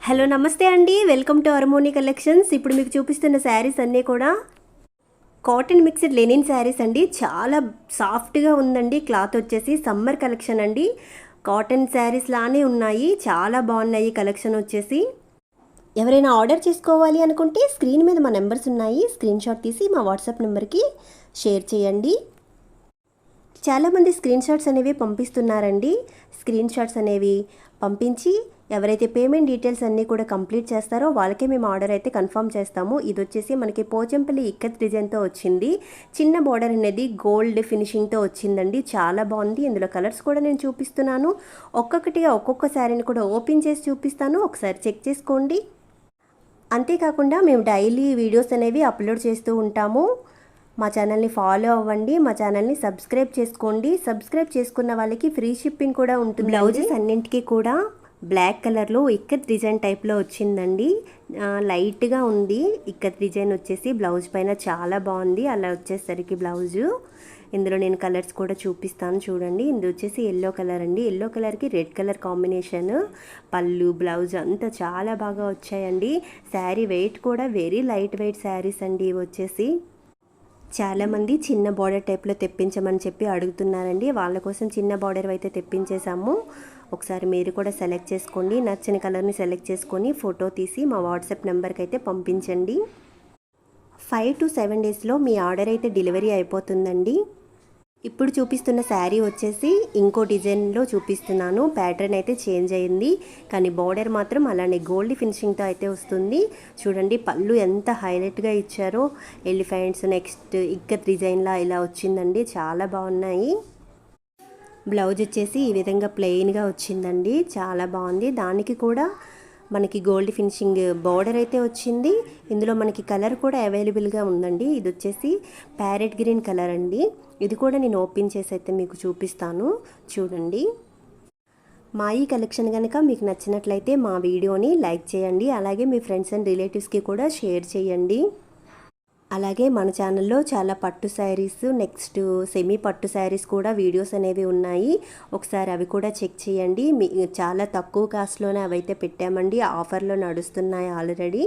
Hello నమస్తే అండి, welcome to అర్మోనీ collections. ఇప్పుడు మీకు చూపిస్తున్న శారీస్ అన్నీ కూడా కాటన్ మిక్స్డ్ లెనిన్ శారీస్ అండి. చాలా సాఫ్ట్గా ఉందండి. క్లాత్ వచ్చేసి సమ్మర్ కలెక్షన్ అండి. కాటన్ శారీస్ లానే ఉన్నాయి, చాలా బాగున్నాయి కలెక్షన్ వచ్చేసి. ఎవరైనా ఆర్డర్ చేసుకోవాలి అనుకుంటే స్క్రీన్ మీద మా నెంబర్స్ ఉన్నాయి, స్క్రీన్ షాట్ తీసి మా వాట్సాప్ నెంబర్కి షేర్ చేయండి. చాలామంది స్క్రీన్ షాట్స్ అనేవి పంపిస్తున్నారండి. స్క్రీన్ షాట్స్ అనేవి పంపించి ఎవరైతే పేమెంట్ డీటెయిల్స్ అన్నీ కూడా కంప్లీట్ చేస్తారో వాళ్ళకే మేము ఆర్డర్ అయితే కన్ఫర్మ్ చేస్తాము. ఇది వచ్చేసి మనకి పోచంపల్లి ఇక్కత్ డిజైన్తో వచ్చింది. చిన్న బార్డర్ అనేది గోల్డ్ ఫినిషింగ్తో వచ్చిందండి. చాలా బాగుంది. ఇందులో కలర్స్ కూడా నేను చూపిస్తున్నాను. ఒక్కొక్కటిగా ఒక్కొక్క శారీని కూడా ఓపెన్ చేసి చూపిస్తాను, ఒకసారి చెక్ చేసుకోండి. అంతేకాకుండా మేము డైలీ వీడియోస్ అనేవి అప్లోడ్ చేస్తూ ఉంటాము. మా ఛానల్ని ఫాలో అవ్వండి, మా ఛానల్ని సబ్స్క్రైబ్ చేసుకోండి. సబ్స్క్రైబ్ చేసుకున్న వాళ్ళకి ఫ్రీ షిప్పింగ్ కూడా ఉంటుంది. బ్లౌజెస్ అన్నింటికి కూడా బ్లాక్ కలర్లో ఇక్కత్ డిజైన్ టైప్లో వచ్చిందండి. లైట్గా ఉంది ఇక్కత్ డిజైన్ వచ్చేసి. బ్లౌజ్ పైన చాలా బాగుంది అలా వచ్చేసరికి బ్లౌజు. ఇందులో నేను కలర్స్ కూడా చూపిస్తాను చూడండి. ఇది వచ్చేసి ఎల్లో కలర్ అండి. ఎల్లో కలర్కి రెడ్ కలర్ కాంబినేషన్. పళ్ళు బ్లౌజ్ అంతా చాలా బాగా వచ్చాయండి. శారీ వెయిట్ కూడా వెరీ లైట్ వెయిట్ శారీస్ అండి ఇవి వచ్చేసి. చాలామంది చిన్న బార్డర్ టైప్లో తెప్పించమని చెప్పి అడుగుతున్నారండి. వాళ్ళ కోసం చిన్న బార్డర్ అయితే తెప్పించేసాము. ఒకసారి మీరు కూడా సెలెక్ట్ చేసుకోండి. నచ్చిన కలర్ని సెలెక్ట్ చేసుకొని ఫోటో తీసి మా వాట్సాప్ నెంబర్కి అయితే పంపించండి. 5 to 7 డేస్లో మీ ఆర్డర్ అయితే డెలివరీ అయిపోతుందండి. ఇప్పుడు చూపిస్తున్న శారీ వచ్చేసి ఇంకో డిజైన్లో చూపిస్తున్నాను. ప్యాటర్న్ అయితే చేంజ్ అయ్యింది, కానీ బార్డర్ మాత్రం అలానే గోల్డ్ ఫినిషింగ్తో అయితే వస్తుంది. చూడండి పళ్ళు ఎంత హైలైట్గా ఇచ్చారో. ఎలిఫెంట్స్ నెక్స్ట్ ఇక్కత్ డిజైన్లా ఇలా వచ్చిందండి. చాలా బాగున్నాయి. బ్లౌజ్ వచ్చేసి ఈ విధంగా ప్లెయిన్గా వచ్చిందండి. చాలా బాగుంది. దానికి కూడా మనకి గోల్డ్ ఫినిషింగ్ బార్డర్ అయితే వచ్చింది. ఇందులో మనకి కలర్ కూడా అవైలబుల్గా ఉందండి. ఇది వచ్చేసి ప్యారెట్ గ్రీన్ కలర్ అండి. ఇది కూడా నేను ఓపెన్ చేసి అయితే మీకు చూపిస్తాను చూడండి. మా ఈ కలెక్షన్ కనుక మీకు నచ్చినట్లయితే మా వీడియోని లైక్ చేయండి. అలాగే మీ ఫ్రెండ్స్ అండ్ రిలేటివ్స్కి కూడా షేర్ చేయండి. అలాగే మన ఛానల్లో చాలా పట్టు శారీస్ నెక్స్ట్ సెమీ పట్టు శారీస్ కూడా వీడియోస్ అనేవి ఉన్నాయి. ఒకసారి అవి కూడా చెక్ చేయండి. చాలా తక్కువ కాస్ట్లోనే అవైతే పెట్టామండి. ఆఫర్లో నడుస్తున్నాయి ఆల్రెడీ.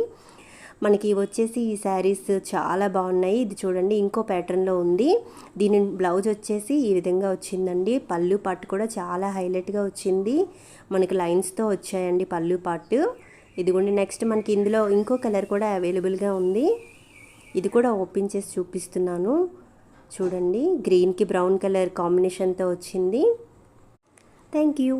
మనకి వచ్చేసి ఈ శారీస్ చాలా బాగున్నాయి. ఇది చూడండి ఇంకో ప్యాటర్న్లో ఉంది. దీని బ్లౌజ్ వచ్చేసి ఈ విధంగా వచ్చిందండి. పళ్ళు పాటు కూడా చాలా హైలైట్గా వచ్చింది. మనకి లైన్స్తో వచ్చాయండి పళ్ళు పాటు. ఇదిగోండి నెక్స్ట్ మనకి ఇందులో ఇంకో కలర్ కూడా అవైలబుల్గా ఉంది. ఇది కూడా ఓపెన్ చేసి చూపిస్తున్నాను చూడండి. గ్రీన్కి బ్రౌన్ కలర్ కాంబినేషన్తో వచ్చింది. Thank you.